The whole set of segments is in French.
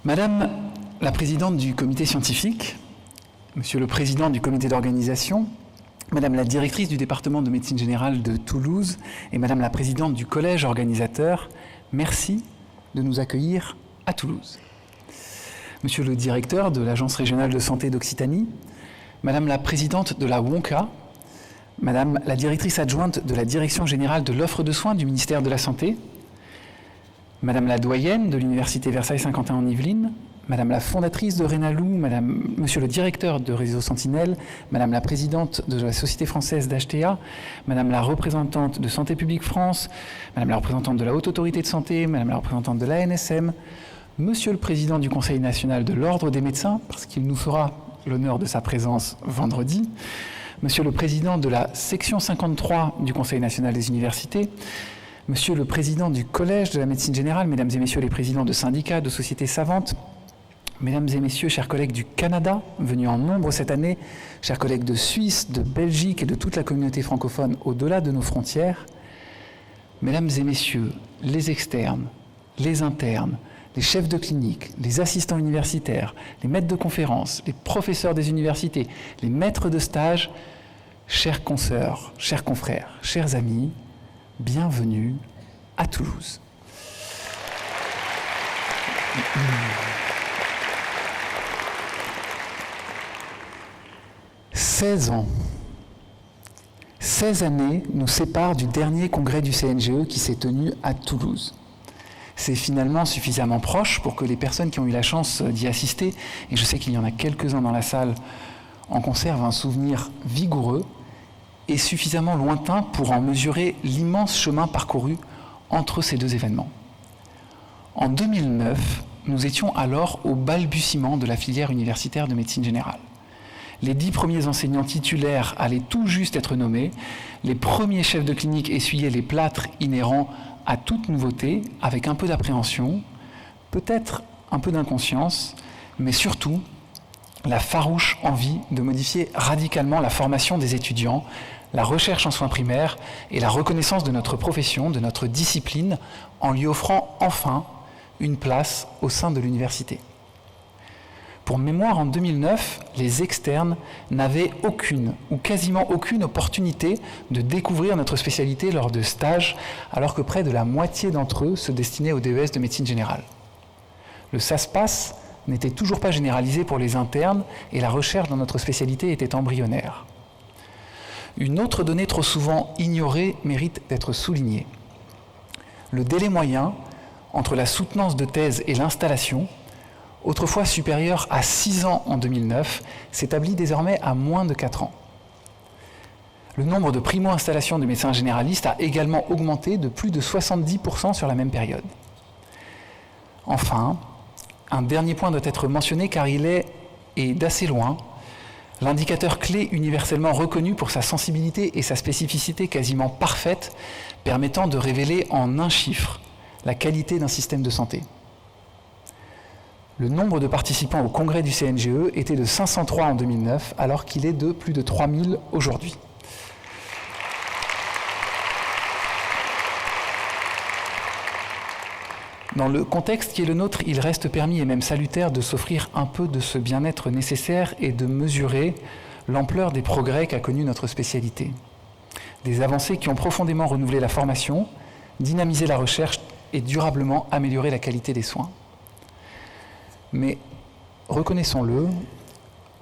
Madame la présidente du comité scientifique, Monsieur le président du comité d'organisation, Madame la directrice du département de médecine générale de Toulouse et Madame la présidente du collège organisateur, merci de nous accueillir à Toulouse. Monsieur le directeur de l'Agence régionale de santé d'Occitanie, Madame la présidente de la WONCA, Madame la directrice adjointe de la direction générale de l'offre de soins du ministère de la Santé, Madame la doyenne de l'Université Versailles-Saint-Quentin en Yvelines, Madame la fondatrice de Rénalou, Monsieur le directeur de Réseau Sentinelle, Madame la présidente de la Société française d'HTA, Madame la représentante de Santé publique France, Madame la représentante de la Haute Autorité de Santé, Madame la représentante de l'ANSM, Monsieur le président du Conseil national de l'Ordre des médecins, parce qu'il nous fera l'honneur de sa présence vendredi, Monsieur le président de la section 53 du Conseil national des universités, Monsieur le président du Collège de la médecine générale, Mesdames et Messieurs les présidents de syndicats, de sociétés savantes, Mesdames et Messieurs, chers collègues du Canada, venus en nombre cette année, chers collègues de Suisse, de Belgique et de toute la communauté francophone au-delà de nos frontières, Mesdames et Messieurs, les externes, les internes, les chefs de clinique, les assistants universitaires, les maîtres de conférences, les professeurs des universités, les maîtres de stage, chers consoeurs, chers confrères, chers amis, bienvenue à Toulouse. 16 ans. 16 années nous séparent du dernier congrès du CNGE qui s'est tenu à Toulouse. C'est finalement suffisamment proche pour que les personnes qui ont eu la chance d'y assister, et je sais qu'il y en a quelques-uns dans la salle, en conservent un souvenir vigoureux et suffisamment lointain pour en mesurer l'immense chemin parcouru entre ces deux événements. En 2009, nous étions alors au balbutiement de la filière universitaire de médecine générale. Les 10 premiers enseignants titulaires allaient tout juste être nommés, les premiers chefs de clinique essuyaient les plâtres inhérents à toute nouveauté, avec un peu d'appréhension, peut-être un peu d'inconscience, mais surtout la farouche envie de modifier radicalement la formation des étudiants, la recherche en soins primaires et la reconnaissance de notre profession, de notre discipline, en lui offrant enfin une place au sein de l'université. Pour mémoire, en 2009, les externes n'avaient aucune ou quasiment aucune opportunité de découvrir notre spécialité lors de stages, alors que près de la moitié d'entre eux se destinaient au DES de médecine générale. Le SAS-PAS n'était toujours pas généralisé pour les internes et la recherche dans notre spécialité était embryonnaire. Une autre donnée trop souvent ignorée mérite d'être soulignée. Le délai moyen entre la soutenance de thèse et l'installation, autrefois supérieur à 6 ans en 2009, s'établit désormais à moins de 4 ans. Le nombre de primo-installations de médecins généralistes a également augmenté de plus de 70% sur la même période. Enfin, un dernier point doit être mentionné car il est, et d'assez loin, l'indicateur clé universellement reconnu pour sa sensibilité et sa spécificité quasiment parfaite, permettant de révéler en un chiffre la qualité d'un système de santé. Le nombre de participants au congrès du CNGE était de 503 en 2009, alors qu'il est de plus de 3000 aujourd'hui. Dans le contexte qui est le nôtre, il reste permis et même salutaire de s'offrir un peu de ce bien-être nécessaire et de mesurer l'ampleur des progrès qu'a connue notre spécialité. Des avancées qui ont profondément renouvelé la formation, dynamisé la recherche et durablement amélioré la qualité des soins. Mais, reconnaissons-le,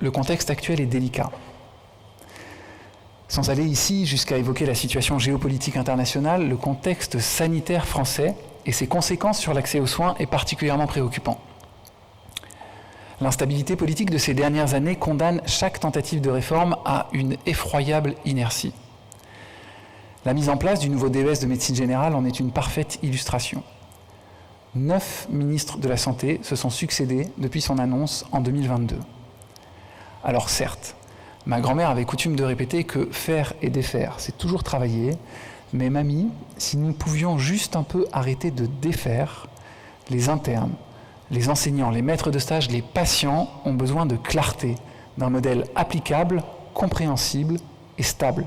le contexte actuel est délicat. Sans aller ici jusqu'à évoquer la situation géopolitique internationale, le contexte sanitaire français et ses conséquences sur l'accès aux soins est particulièrement préoccupant. L'instabilité politique de ces dernières années condamne chaque tentative de réforme à une effroyable inertie. La mise en place du nouveau DES de médecine générale en est une parfaite illustration. 9 ministres de la Santé se sont succédés depuis son annonce en 2022. Alors certes, ma grand-mère avait coutume de répéter que faire et défaire, c'est toujours travailler, mais mamie, si nous pouvions juste un peu arrêter de défaire, les internes, les enseignants, les maîtres de stage, les patients ont besoin de clarté, d'un modèle applicable, compréhensible et stable.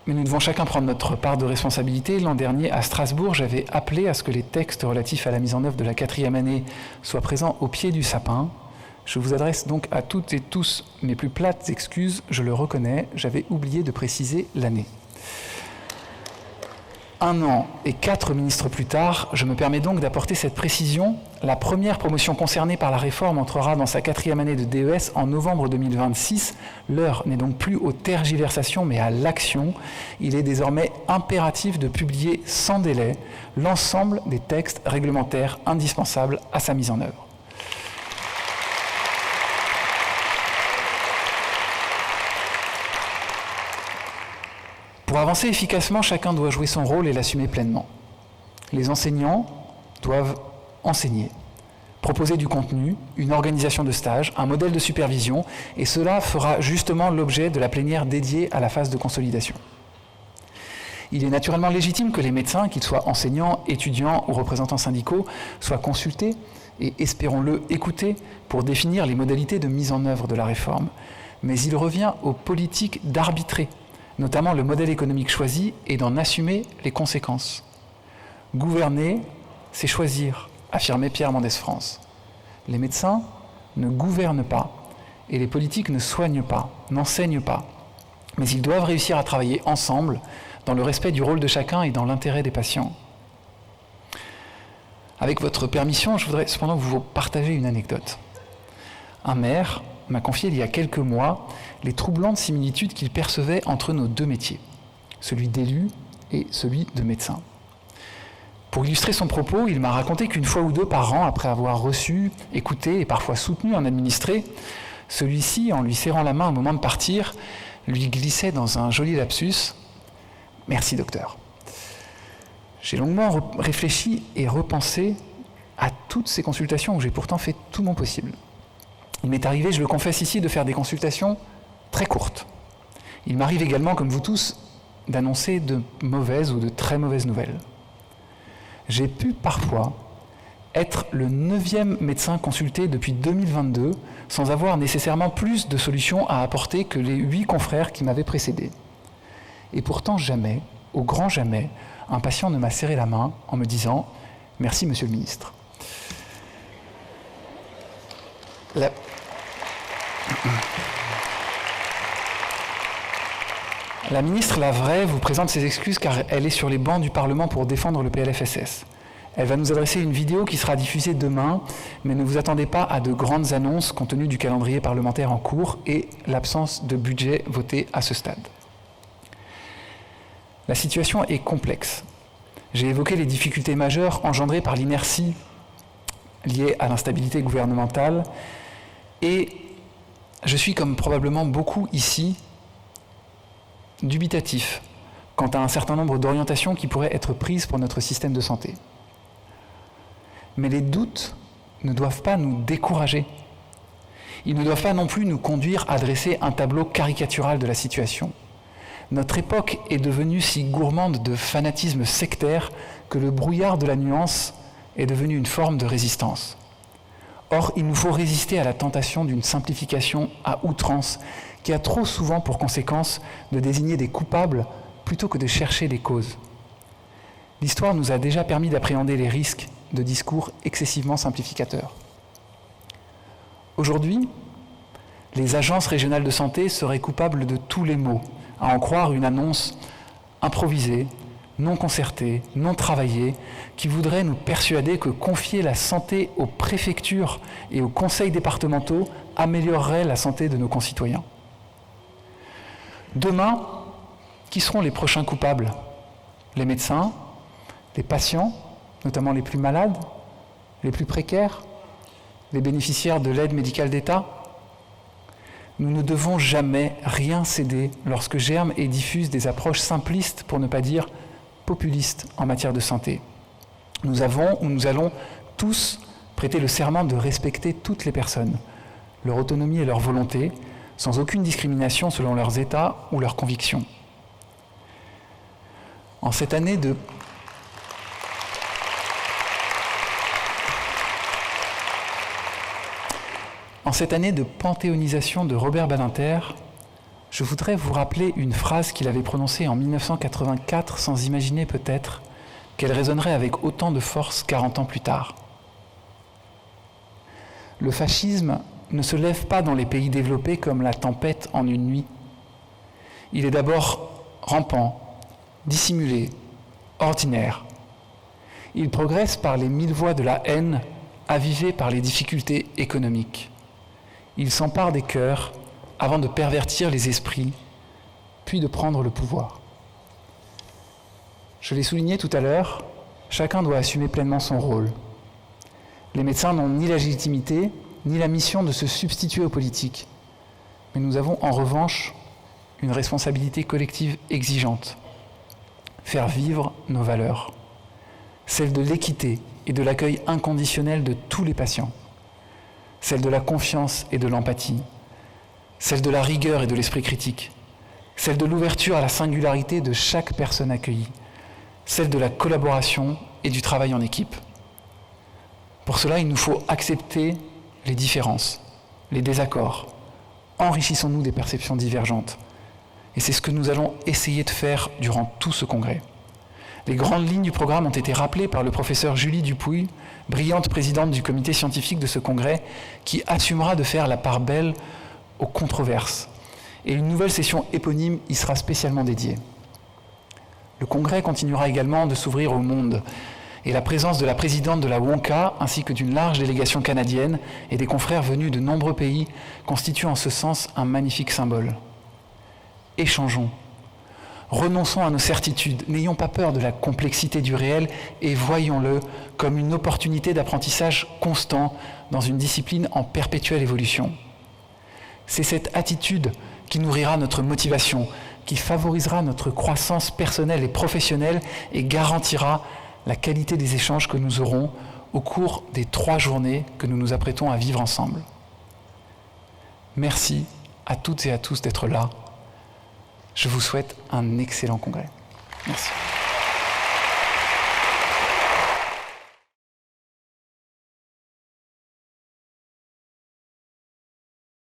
Mais nous devons chacun prendre notre part de responsabilité. L'an dernier, à Strasbourg, j'avais appelé à ce que les textes relatifs à la mise en œuvre de la 4e année soient présents au pied du sapin. Je vous adresse donc à toutes et tous mes plus plates excuses, je le reconnais, j'avais oublié de préciser l'année. 1 an et 4 ministres plus tard, je me permets donc d'apporter cette précision. La première promotion concernée par la réforme entrera dans sa 4e année de DES en novembre 2026. L'heure n'est donc plus aux tergiversations mais à l'action. Il est désormais impératif de publier sans délai l'ensemble des textes réglementaires indispensables à sa mise en œuvre. Pour avancer efficacement, chacun doit jouer son rôle et l'assumer pleinement. Les enseignants doivent enseigner, proposer du contenu, une organisation de stage, un modèle de supervision, et cela fera justement l'objet de la plénière dédiée à la phase de consolidation. Il est naturellement légitime que les médecins, qu'ils soient enseignants, étudiants ou représentants syndicaux, soient consultés et, espérons-le, écoutés pour définir les modalités de mise en œuvre de la réforme. Mais il revient aux politiques d'arbitrer, notamment le modèle économique choisi, et d'en assumer les conséquences. Gouverner, c'est choisir, affirmait Pierre Mendès France. Les médecins ne gouvernent pas, et les politiques ne soignent pas, n'enseignent pas. Mais ils doivent réussir à travailler ensemble, dans le respect du rôle de chacun et dans l'intérêt des patients. Avec votre permission, je voudrais cependant vous partager une anecdote. Un maire m'a confié il y a quelques mois les troublantes similitudes qu'il percevait entre nos deux métiers, celui d'élu et celui de médecin. Pour illustrer son propos, il m'a raconté qu'une fois ou deux par an, après avoir reçu, écouté et parfois soutenu un administré, celui-ci, en lui serrant la main au moment de partir, lui glissait dans un joli lapsus « Merci docteur ». J'ai longuement réfléchi et repensé à toutes ces consultations où j'ai pourtant fait tout mon possible. Il m'est arrivé, je le confesse ici, de faire des consultations très courtes. Il m'arrive également, comme vous tous, d'annoncer de mauvaises ou de très mauvaises nouvelles. J'ai pu parfois être le 9e médecin consulté depuis 2022 sans avoir nécessairement plus de solutions à apporter que les 8 confrères qui m'avaient précédé. Et pourtant jamais, au grand jamais, un patient ne m'a serré la main en me disant « Merci monsieur le ministre ». La ministre Lavray vous présente ses excuses car elle est sur les bancs du Parlement pour défendre le PLFSS. Elle va nous adresser une vidéo qui sera diffusée demain, mais ne vous attendez pas à de grandes annonces compte tenu du calendrier parlementaire en cours et l'absence de budget voté à ce stade. La situation est complexe. J'ai évoqué les difficultés majeures engendrées par l'inertie liée à l'instabilité gouvernementale et je suis, comme probablement beaucoup ici, dubitatif quant à un certain nombre d'orientations qui pourraient être prises pour notre système de santé. Mais les doutes ne doivent pas nous décourager. Ils ne doivent pas non plus nous conduire à dresser un tableau caricatural de la situation. Notre époque est devenue si gourmande de fanatisme sectaire que le brouillard de la nuance est devenu une forme de résistance. Or, il nous faut résister à la tentation d'une simplification à outrance qui a trop souvent pour conséquence de désigner des coupables plutôt que de chercher des causes. L'histoire nous a déjà permis d'appréhender les risques de discours excessivement simplificateurs. Aujourd'hui, les agences régionales de santé seraient coupables de tous les maux, à en croire une annonce improvisée, non concertée, non travaillée, qui voudrait nous persuader que confier la santé aux préfectures et aux conseils départementaux améliorerait la santé de nos concitoyens. Demain, qui seront les prochains coupables ? Les médecins, les patients, notamment les plus malades, les plus précaires, les bénéficiaires de l'aide médicale d'État ? Nous ne devons jamais rien céder lorsque germent et diffusent des approches simplistes, pour ne pas dire populistes, en matière de santé. Nous avons ou nous allons tous prêter le serment de respecter toutes les personnes, leur autonomie et leur volonté, sans aucune discrimination selon leurs états ou leurs convictions. En cette année de panthéonisation de Robert Badinter, je voudrais vous rappeler une phrase qu'il avait prononcée en 1984 sans imaginer peut-être qu'elle résonnerait avec autant de force 40 ans plus tard. Le fascisme ne se lève pas dans les pays développés comme la tempête en une nuit. Il est d'abord rampant, dissimulé, ordinaire. Il progresse par les 1000 voies de la haine, avivées par les difficultés économiques. Il s'empare des cœurs avant de pervertir les esprits, puis de prendre le pouvoir. Je l'ai souligné tout à l'heure, chacun doit assumer pleinement son rôle. Les médecins n'ont ni la légitimité, ni la mission de se substituer aux politiques. Mais nous avons en revanche une responsabilité collective exigeante. Faire vivre nos valeurs. Celle de l'équité et de l'accueil inconditionnel de tous les patients. Celle de la confiance et de l'empathie. Celle de la rigueur et de l'esprit critique. Celle de l'ouverture à la singularité de chaque personne accueillie. Celle de la collaboration et du travail en équipe. Pour cela, il nous faut accepter les différences, les désaccords. Enrichissons-nous des perceptions divergentes. Et c'est ce que nous allons essayer de faire durant tout ce congrès. Les grandes lignes du programme ont été rappelées par le professeur Julie Dupuy, brillante présidente du comité scientifique de ce congrès, qui assumera de faire la part belle aux controverses. Et une nouvelle session éponyme y sera spécialement dédiée. Le congrès continuera également de s'ouvrir au monde, et la présence de la présidente de la WONCA, ainsi que d'une large délégation canadienne et des confrères venus de nombreux pays, constitue en ce sens un magnifique symbole. Échangeons. Renonçons à nos certitudes, n'ayons pas peur de la complexité du réel et voyons-le comme une opportunité d'apprentissage constant dans une discipline en perpétuelle évolution. C'est cette attitude qui nourrira notre motivation, qui favorisera notre croissance personnelle et professionnelle et garantira la qualité des échanges que nous aurons au cours des 3 journées que nous nous apprêtons à vivre ensemble. Merci à toutes et à tous d'être là. Je vous souhaite un excellent congrès. Merci.